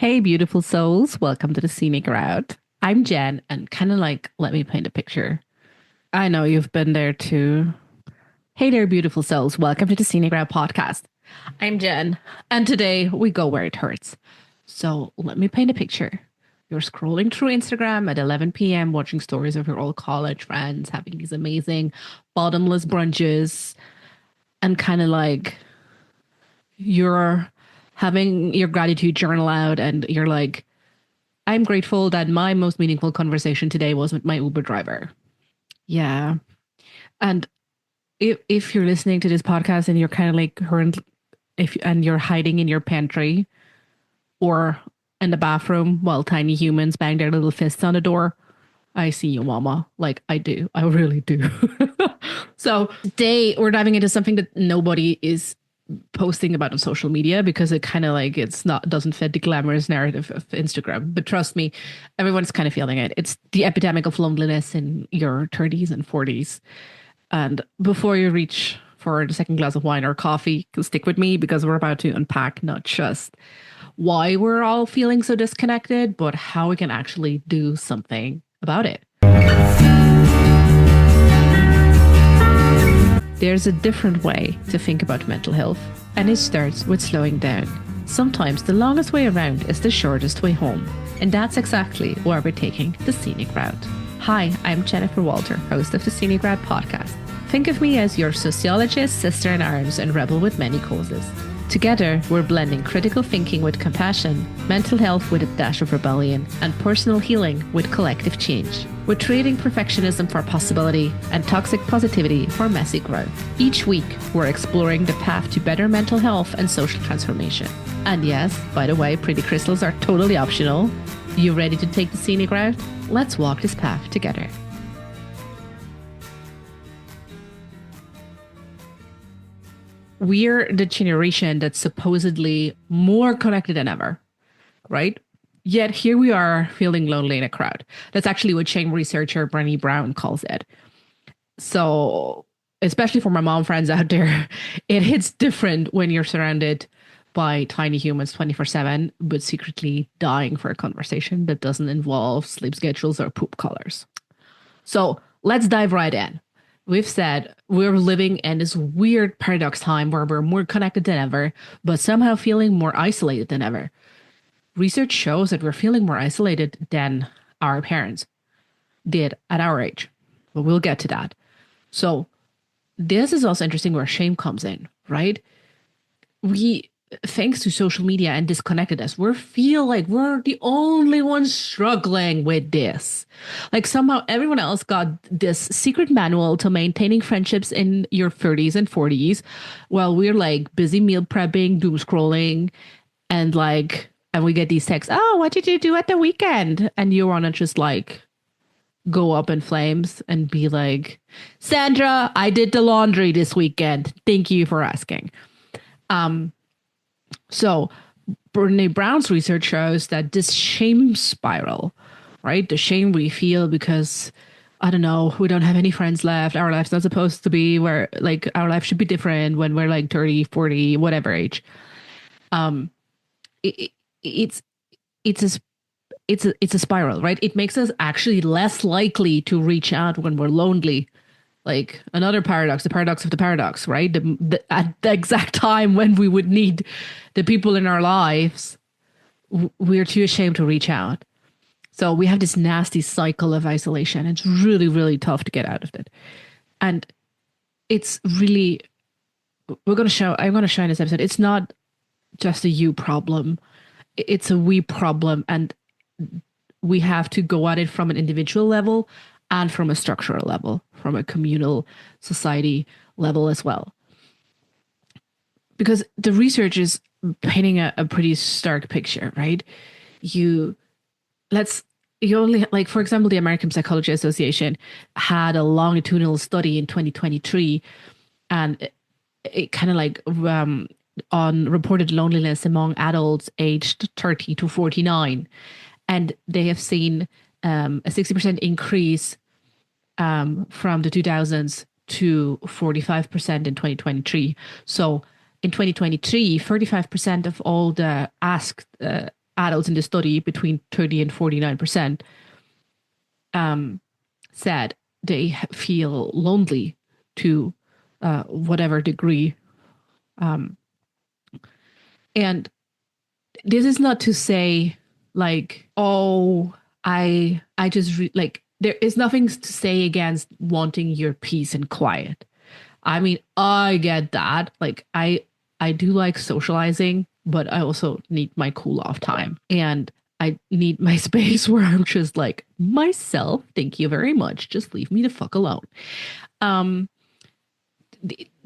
Hey, beautiful souls. Welcome to the Scenic Route. I'm Jen, and let me paint a picture. I know you've been there too. Hey there, beautiful souls. Welcome to the Scenic Route podcast. I'm Jen, and today we go where it hurts. So let me paint a picture. You're scrolling through Instagram at 11 p.m., watching stories of your old college friends having these amazing bottomless brunches, and you're having your gratitude journal out, and you're like, I'm grateful that my most meaningful conversation today was with my Uber driver. Yeah. And if you're listening to this podcast and you're kind of like current if and you're hiding in your pantry or in the bathroom while tiny humans bang their little fists on the door, I see you, mama. Like I do. I really do. So today we're diving into something that nobody is posting about on social media because it kind of like it's not doesn't fit the glamorous narrative of Instagram. But trust me, everyone's kind of feeling it. It's the epidemic of loneliness in your 30s and 40s. And before you reach for the second glass of wine or coffee, stick with me because we're about to unpack not just why we're all feeling so disconnected, but how we can actually do something about it. There's a different way to think about mental health, and it starts with slowing down. Sometimes the longest way around is the shortest way home, and that's exactly why we're taking the Scenic Route. Hi, I'm Jennifer Walter, host of the Scenic Route podcast. Think of me as your sociologist, sister in arms, and rebel with many causes. Together, we're blending critical thinking with compassion, mental health with a dash of rebellion, and personal healing with collective change. We're trading perfectionism for possibility and toxic positivity for messy growth. Each week, we're exploring the path to better mental health and social transformation. And yes, by the way, pretty crystals are totally optional. You ready to take the Scenic Route? Let's walk this path together. We're the generation that's supposedly more connected than ever, right? Yet here we are feeling lonely in a crowd. That's actually what shame researcher Brené Brown calls it. So, especially for my mom friends out there, it hits different when you're surrounded by tiny humans 24/7, but secretly dying for a conversation that doesn't involve sleep schedules or poop colors. So let's dive right in. We've said we're living in this weird paradox time where we're more connected than ever, but somehow feeling more isolated than ever. Research shows that we're feeling more isolated than our parents did at our age. But we'll get to that. So this is also interesting where shame comes in, right? Thanks to social media and disconnectedness, we feel like we're the only ones struggling with this. Like somehow everyone else got this secret manual to maintaining friendships in your 30s and 40s, while we're like busy meal prepping, doom scrolling, and we get these texts, oh, what did you do at the weekend? And you want to just like go up in flames and be like, Sandra, I did the laundry this weekend. Thank you for asking. So Brené Brown's research shows that this shame spiral, right? The shame we feel because, I don't know, we don't have any friends left. Our life's not supposed to be where, like, our life should be different when we're like 30, 40, whatever age. It, it's a spiral, right? It makes us actually less likely to reach out when we're lonely. Like another paradox, the paradox of the paradox, right? At the exact time when we would need the people in our lives, we're too ashamed to reach out. So we have this nasty cycle of isolation. It's really, really tough to get out of it. And it's really, I'm going to show in this episode, it's not just a you problem. It's a we problem. And we have to go at it from an individual level and from a structural level, from a communal society level as well. Because the research is painting a pretty stark picture, right? You only, like, for example, the American Psychology Association had a longitudinal study in 2023, and it kind of like on reported loneliness among adults aged 30 to 49. And they have seen a 60% increase from the 2000s to 45% in 2023. So in 2023, 35% of all the asked adults in the study, between 30 and 49%, said they feel lonely to whatever degree. And this is not to say like, oh, I just like, there is nothing to say against wanting your peace and quiet. I mean, I get that. Like, I do like socializing, but I also need my cool off time, and I need my space where I'm just like myself. Thank you very much. Just leave me the fuck alone. Um,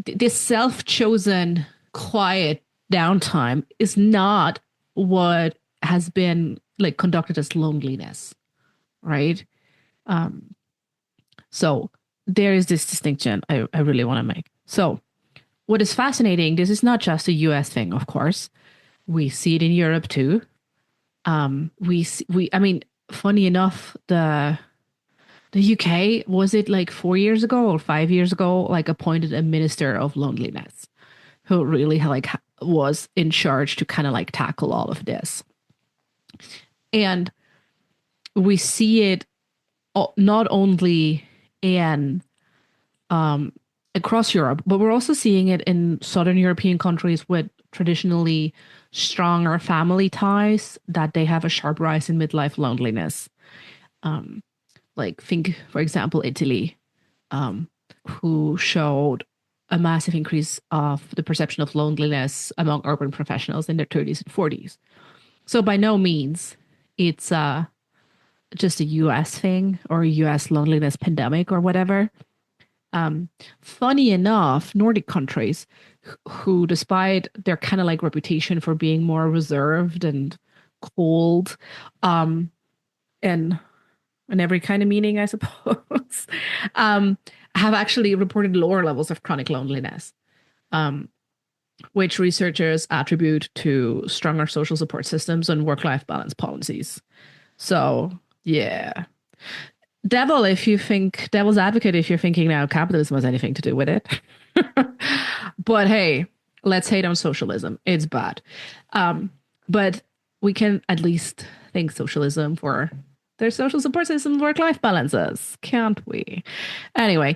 this self-chosen quiet downtime is not what has been like conducted as loneliness, right? Um, so there is this distinction I really want to make. So what is fascinating, this is not just a US thing, of course. We see it in Europe too. I mean, funny enough, the UK, was it like 4 years ago or 5 years ago, like appointed a minister of loneliness who really like was in charge to kind of like tackle all of this. And we see it not only in across Europe, but we're also seeing it in Southern European countries with traditionally stronger family ties, that they have a sharp rise in midlife loneliness. Like think, for example, Italy, who showed a massive increase of the perception of loneliness among urban professionals in their 30s and 40s. So by no means it's just a US thing or a US loneliness pandemic or whatever. Funny enough, Nordic countries who, despite their kind of like reputation for being more reserved and cold, and in every kind of meaning, I suppose, have actually reported lower levels of chronic loneliness, which researchers attribute to stronger social support systems and work-life balance policies. So, yeah. Devil's advocate if you're thinking now capitalism has anything to do with it. But hey, let's hate on socialism. It's bad. But we can at least thank socialism for their social support system, work-life balances, can't we? Anyway,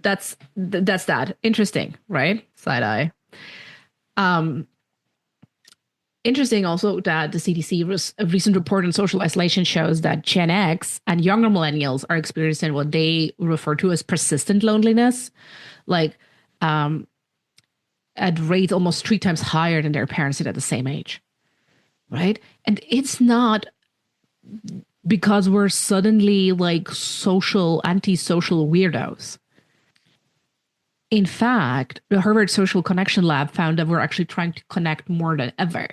that's that. Interesting, right? Side eye. Interesting also that the CDC recent report on social isolation shows that Gen X and younger millennials are experiencing what they refer to as persistent loneliness, like at rates almost 3 times higher than their parents did at the same age, right? And it's not because we're suddenly like antisocial weirdos. In fact, the Harvard Social Connection Lab found that we're actually trying to connect more than ever,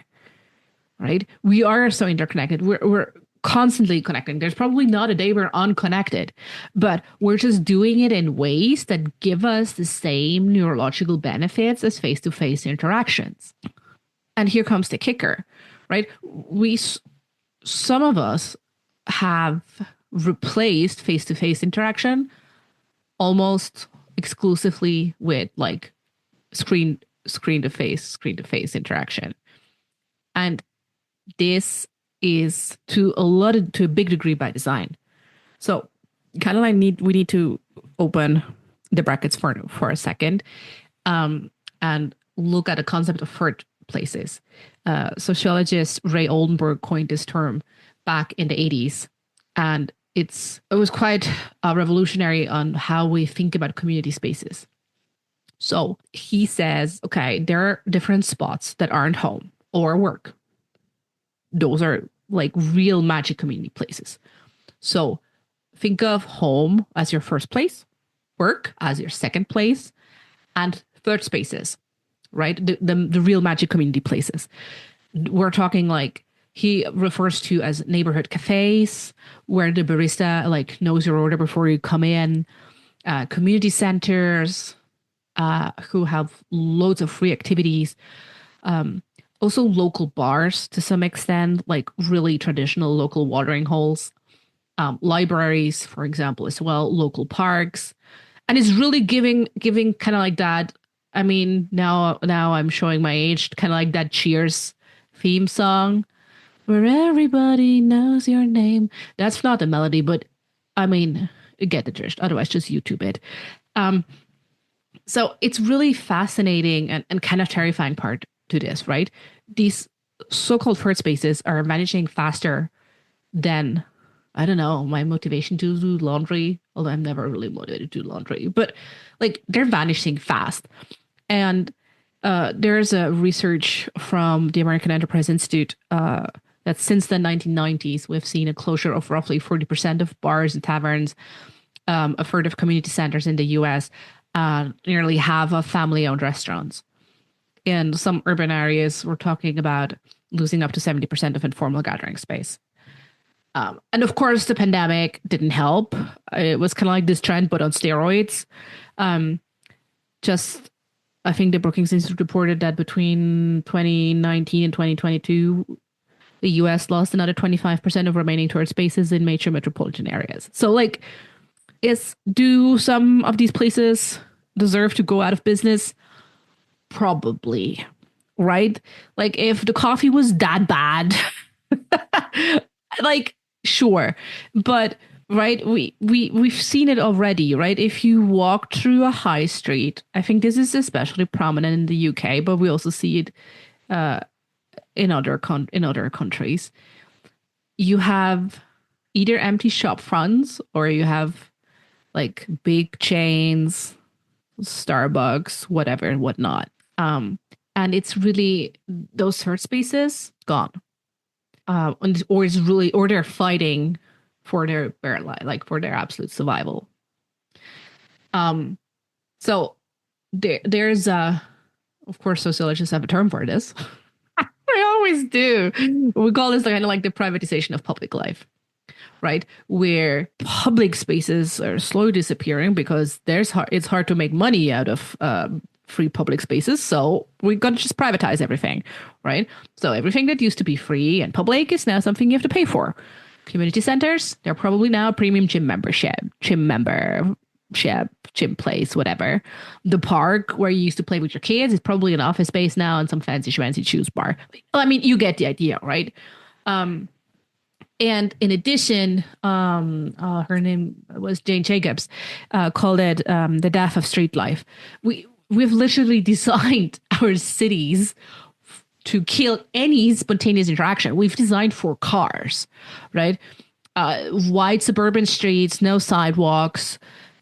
right? We are so interconnected. We're constantly connecting. There's probably not a day we're unconnected, but we're just doing it in ways that give us the same neurological benefits as face-to-face interactions. And here comes the kicker, right? Some of us have replaced face-to-face interaction almost exclusively with like screen to face interaction. And this is to a big degree by design. So kind of like we need to open the brackets for a second, and look at the concept of hurt places. Sociologist Ray Oldenburg coined this term back in the 80s, and it was quite revolutionary on how we think about community spaces. So he says, okay, there are different spots that aren't home or work. Those are like real magic community places. So think of home as your first place, work as your second place, and third spaces, right? The real magic community places. We're talking like, he refers to as neighborhood cafes, where the barista like knows your order before you come in, community centers, who have loads of free activities, also local bars to some extent, like really traditional local watering holes, libraries, for example, as well, local parks. And it's really giving kind of like that. I mean, now I'm showing my age, kind of like that Cheers theme song where everybody knows your name. That's not the melody, but I mean, get the gist. Otherwise, just YouTube it. Um, so it's really fascinating and kind of terrifying part to this, right? These so-called third spaces are vanishing faster than, I don't know, my motivation to do laundry. Although I'm never really motivated to do laundry, but like they're vanishing fast. And there's a research from the American Enterprise Institute that since the 1990s, we've seen a closure of roughly 40% of bars and taverns, a third of community centers in the US, nearly half of family owned restaurants. In some urban areas, we're talking about losing up to 70% of informal gathering space. And of course, the pandemic didn't help. It was kind of like this trend, but on steroids. Um, just, I think the Brookings Institute reported that between 2019 and 2022, the US lost another 25% of remaining tourist spaces in major metropolitan areas. So, like, do some of these places deserve to go out of business? Probably, right? Like, if the coffee was that bad, like, sure, but right, we've seen it already, right? If you walk through a high street, I think this is especially prominent in the UK, but we also see it in other countries. You have either empty shop fronts or you have like big chains, Starbucks, whatever, whatnot. And it's really those third spaces gone. Or it's really, or they're fighting for their bare life, like for their absolute survival. So there's of course, sociologists have a term for this. We always do. We call this kind of like the privatization of public life, right? Where public spaces are slowly disappearing because it's hard to make money out of free public spaces. So we're going to just privatize everything, right? So everything that used to be free and public is now something you have to pay for. Community centers, they're probably now a premium gym place, whatever. The park where you used to play with your kids is probably an office space now and some fancy schmancy juice bar. I mean, you get the idea, right? And in addition, her name was Jane Jacobs, called it the death of street life. We've literally designed our cities to kill any spontaneous interaction. We've designed for cars, right? Wide suburban streets, no sidewalks,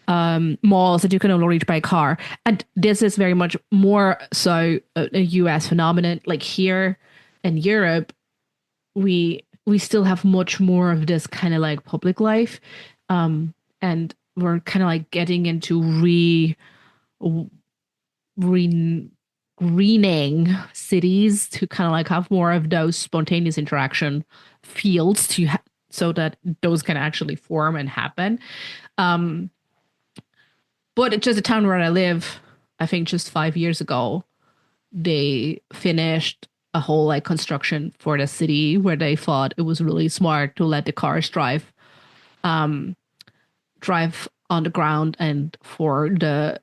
malls that you can only reach by car. And this is very much more so a US phenomenon. Like here in Europe, we still have much more of this kind of like public life. And we're kind of like getting into greening cities to kind of like have more of those spontaneous interaction fields so that those can actually form and happen. But it's just a town where I live, I think just 5 years ago, they finished a whole like construction for the city where they thought it was really smart to let the cars drive on the ground and for the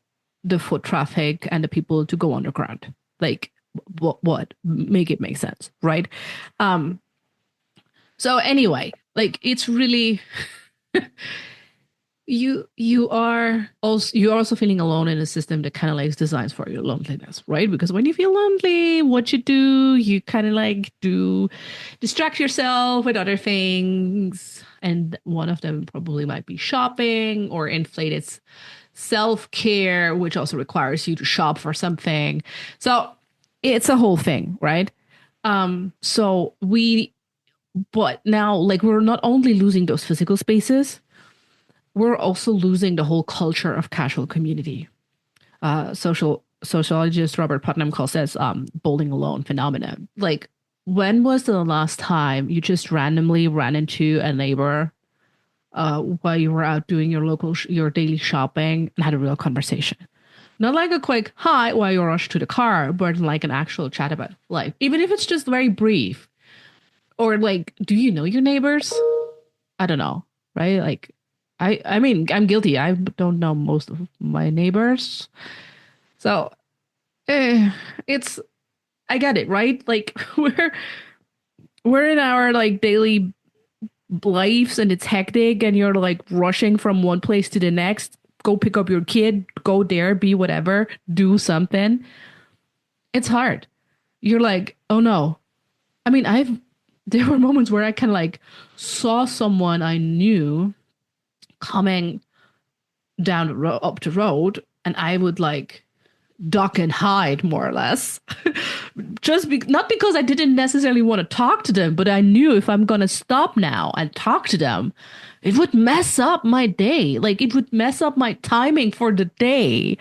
foot traffic and the people to go underground. Like what make it make sense, right? So anyway, like it's really you're also feeling alone in a system that kind of like designs for your loneliness, right? Because when you feel lonely, what you kind of like do distract yourself with other things, and one of them probably might be shopping or inflated self-care, which also requires you to shop for something. So it's a whole thing, right? But now like we're not only losing those physical spaces, we're also losing the whole culture of casual community. Sociologist Robert Putnam calls this bowling alone phenomenon. Like, when was the last time you just randomly ran into a neighbor while you were out doing your daily shopping and had a real conversation? Not like a quick hi while you rush to the car, but like an actual chat about life, even if it's just very brief. Or like, do you know your neighbors? I don't know, right? Like, I mean, I'm guilty. I don't know most of my neighbors. So it's I get it, right? Like we're in our like daily lives and it's hectic and you're like rushing from one place to the next. Go pick up your kid, go there, be whatever, do something. It's hard. You're like, oh no. I mean, there were moments where I kind of like saw someone I knew coming down up the road, and I would like duck and hide more or less. Not because I didn't necessarily want to talk to them, but I knew if I'm gonna stop now and talk to them, it would mess up my day. Like it would mess up my timing for the day.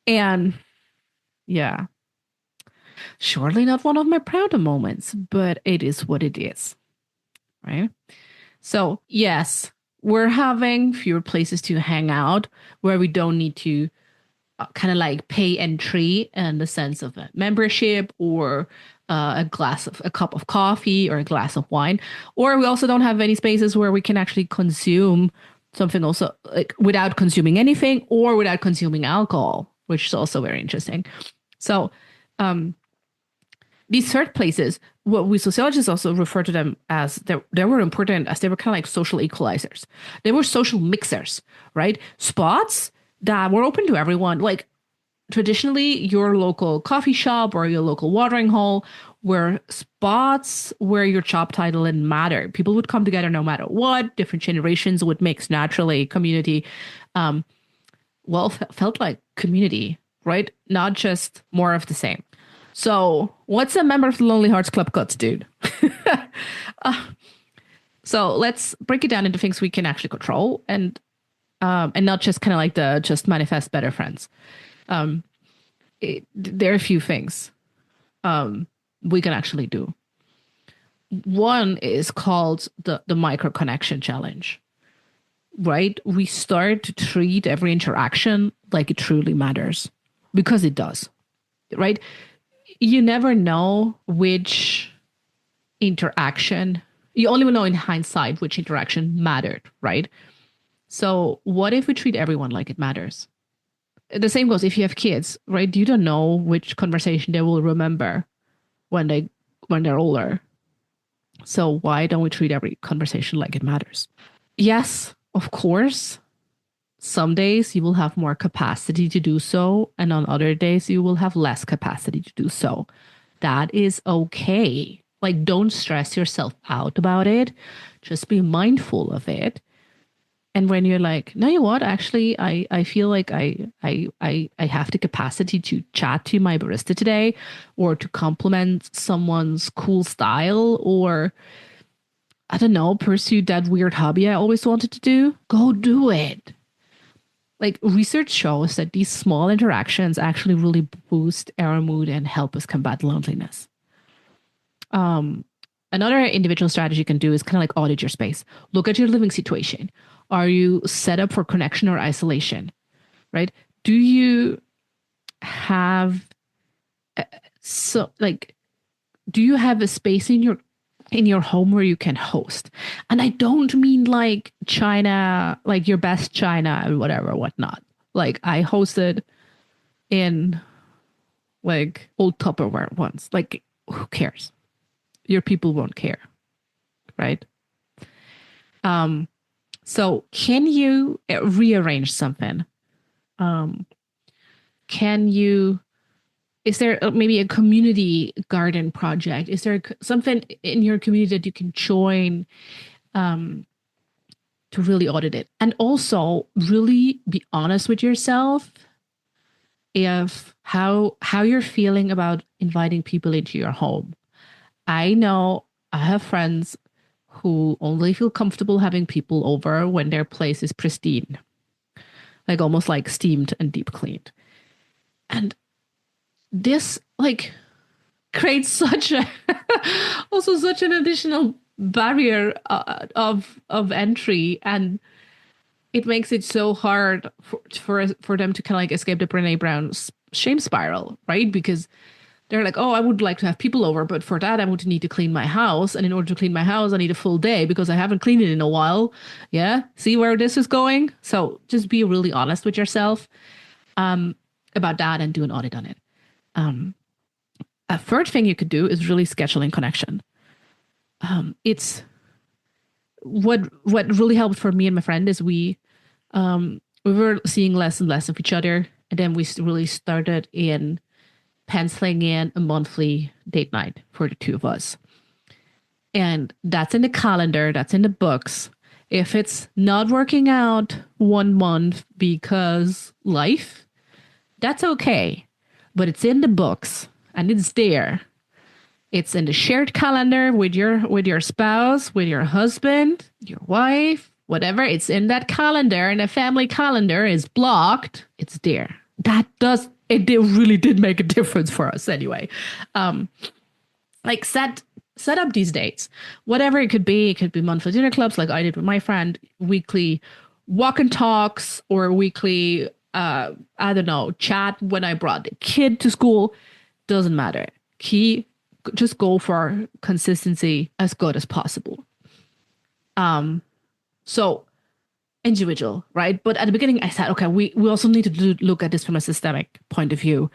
And yeah, surely not one of my prouder moments, but it is what it is, right? So yes, we're having fewer places to hang out where we don't need to kind of like pay entry in the sense of a membership or a cup of coffee or a glass of wine. Or we also don't have any spaces where we can actually consume something also like without consuming anything or without consuming alcohol, which is also very interesting. So um, these third places, what we sociologists also refer to them as they were important as they were kind of like social equalizers. They were social mixers, right? Spots that were open to everyone. Like traditionally, your local coffee shop or your local watering hole were spots where your job title didn't matter. People would come together no matter what. Different generations would mix naturally. Community, felt like community, right? Not just more of the same. So, what's a member of the Lonely Hearts Club got to do? So let's break it down into things we can actually control and not just kind of like the just manifest better friends. There are a few things we can actually do. One is called the micro connection challenge, right? We start to treat every interaction like it truly matters because it does, right? You never know which interaction, you only know in hindsight which interaction mattered, right? So what if we treat everyone like it matters? The same goes if you have kids, right? You don't know which conversation they will remember when they're older. So why don't we treat every conversation like it matters? Yes, of course. Some days you will have more capacity to do so, and on other days you will have less capacity to do so. That is okay. Like, don't stress yourself out about it. Just be mindful of it. And when you're like, no, you know what? Actually, I feel like I have the capacity to chat to my barista today, or to compliment someone's cool style, or I don't know, pursue that weird hobby I always wanted to do. Go do it. Like research shows that these small interactions actually really boost our mood and help us combat loneliness. Another individual strategy you can do is kind of like audit your space. Look at your living situation. Are you set up for connection or isolation? Right? Do you have do you have a space in your home where you can host? And I don't mean like China, like your best China and whatever, whatnot. Like I hosted in like old Tupperware once. Like who cares? Your people won't care, right? So can you rearrange something? Can you is there maybe a community garden project? Is there something in your community that you can join to really audit it? And also really be honest with yourself if how you're feeling about inviting people into your home. I know I have friends who only feel comfortable having people over when their place is pristine, like almost like steamed and deep cleaned. And this like creates such a also such an additional barrier of entry, and it makes it so hard for them to kind of like escape the Brené Brown shame spiral, right? Because they're like, oh, I would like to have people over, but for that I would need to clean my house, and in order to clean my house I need a full day because I haven't cleaned it in a while. Yeah, see where this is going? So just be really honest with yourself about that and do an audit on it. A third thing you could do is really scheduling connection. It's what really helped for me and my friend is we were seeing less and less of each other, and then we really started in penciling in a monthly date night for the two of us. And that's in the calendar, that's in the books. If it's not working out 1 month because life, that's okay. But it's in the books and it's there. It's in the shared calendar with your spouse, with your husband, your wife, whatever. It's in that calendar, and the family calendar is blocked. It's there. It really did make a difference for us anyway. Like set up these dates, whatever it could be. It could be monthly dinner clubs, like I did with my friend, weekly walk and talks, or weekly I don't know, chat when I brought the kid to school. Doesn't matter. Just go for consistency as good as possible. So individual, right? But at the beginning, I said, okay, we also need to look at this from a systemic point of view.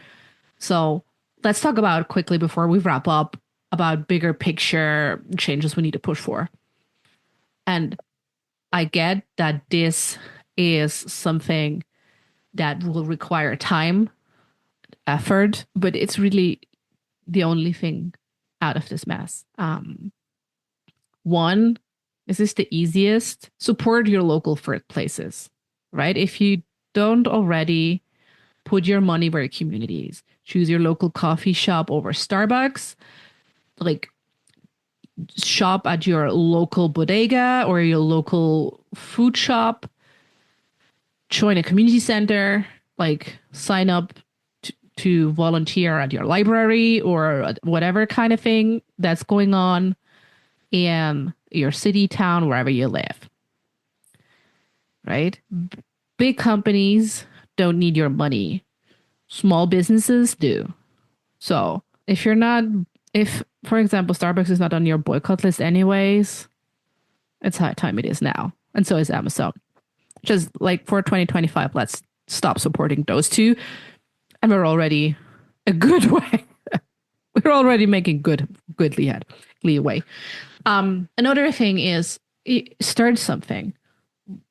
So let's talk about quickly before we wrap up about bigger picture changes we need to push for. And I get that this is something that will require time, effort, but it's really the only thing out of this mess. One, this is the easiest. Support your local food places, right? If you don't already, put your money where your community is. Choose your local coffee shop over Starbucks. Like, shop at your local bodega or your local food shop. Join a community center. Like, sign up to volunteer at your library or whatever kind of thing that's going on in your city, town, wherever you live. Right? Big companies don't need your money. Small businesses do. So if, for example, Starbucks is not on your boycott list anyways, it's high time it is now. And so is Amazon. Just like for 2025, let's stop supporting those two. And we're already a good way. We're already making good leeway. Another thing is start something.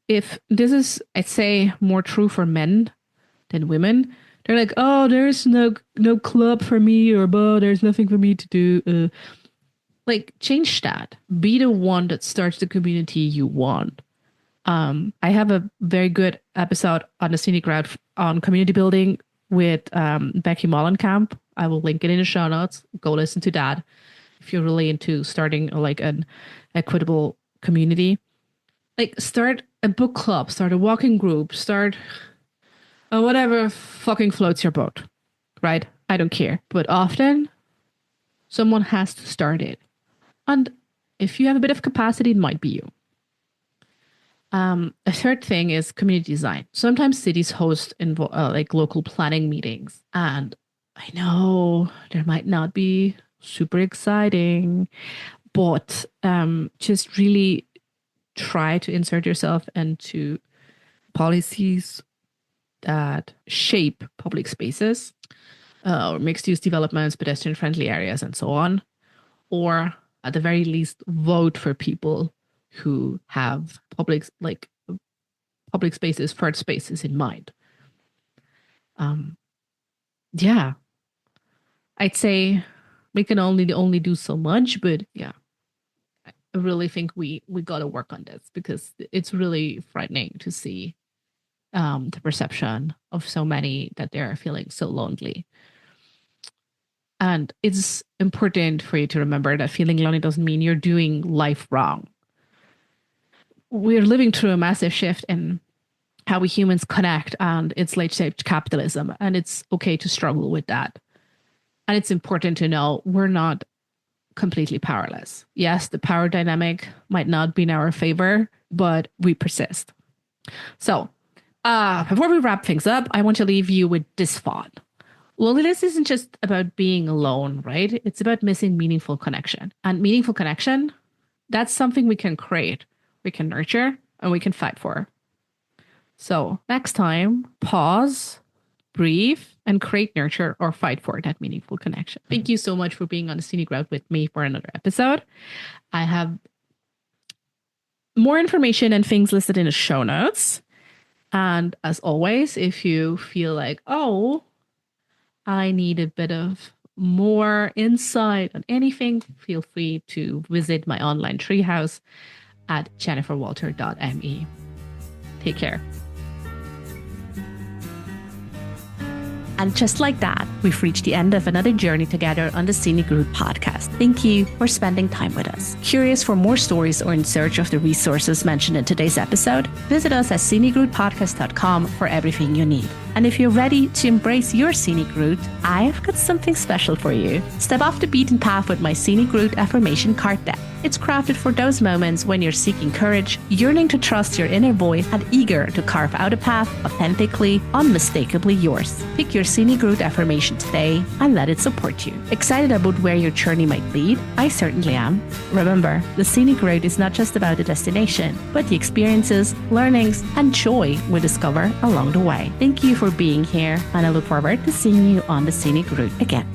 If this is, I'd say, more true for men than women, they're like, oh, there's no club for me, or there's nothing for me to do. Like, change that. Be the one that starts the community you want. I have a very good episode on the Scenic Route on community building with Becky Mollenkamp. I will link it in the show notes. Go listen to that if you're really into starting like an equitable community. Like, start a book club, start a walking group, start whatever fucking floats your boat, right? I don't care. But often, someone has to start it. And if you have a bit of capacity, it might be you. A third thing is community design. Sometimes cities host like local planning meetings. And I know there might not be super exciting, but just really try to insert yourself into policies that shape public spaces, or mixed use developments, pedestrian friendly areas, and so on. Or at the very least, vote for people who have public spaces, third spaces in mind. Yeah, I'd say we can only do so much, but yeah, I really think we got to work on this, because it's really frightening to see the perception of so many that they're feeling so lonely. And it's important for you to remember that feeling lonely doesn't mean you're doing life wrong. We're living through a massive shift in how we humans connect, and it's late-stage capitalism, and it's okay to struggle with that. And it's important to know we're not completely powerless. Yes, the power dynamic might not be in our favor, but we persist. So, before we wrap things up, I want to leave you with this thought. Loneliness isn't just about being alone, right? It's about missing meaningful connection. And meaningful connection, that's something we can create, we can nurture, and we can fight for. So next time, pause, breathe and create, nurture, or fight for that meaningful connection. Thank you so much for being on the Scenic Route with me for another episode. I have more information and things listed in the show notes. And as always, if you feel like, oh, I need a bit of more insight on anything, feel free to visit my online treehouse at jenniferwalter.me. Take care. And just like that, we've reached the end of another journey together on the Scenic Route podcast. Thank you for spending time with us. Curious for more stories or in search of the resources mentioned in today's episode? Visit us at scenicroutepodcast.com for everything you need. And if you're ready to embrace your scenic route, I've got something special for you. Step off the beaten path with my Scenic Route affirmation card deck. It's crafted for those moments when you're seeking courage, yearning to trust your inner voice, and eager to carve out a path authentically, unmistakably yours. Pick your Scenic Route affirmation today and let it support you. Excited about where your journey might lead? I certainly am. Remember, the Scenic Route is not just about the destination, but the experiences, learnings, and joy we discover along the way. Thank you for being here, and I look forward to seeing you on the Scenic Route again.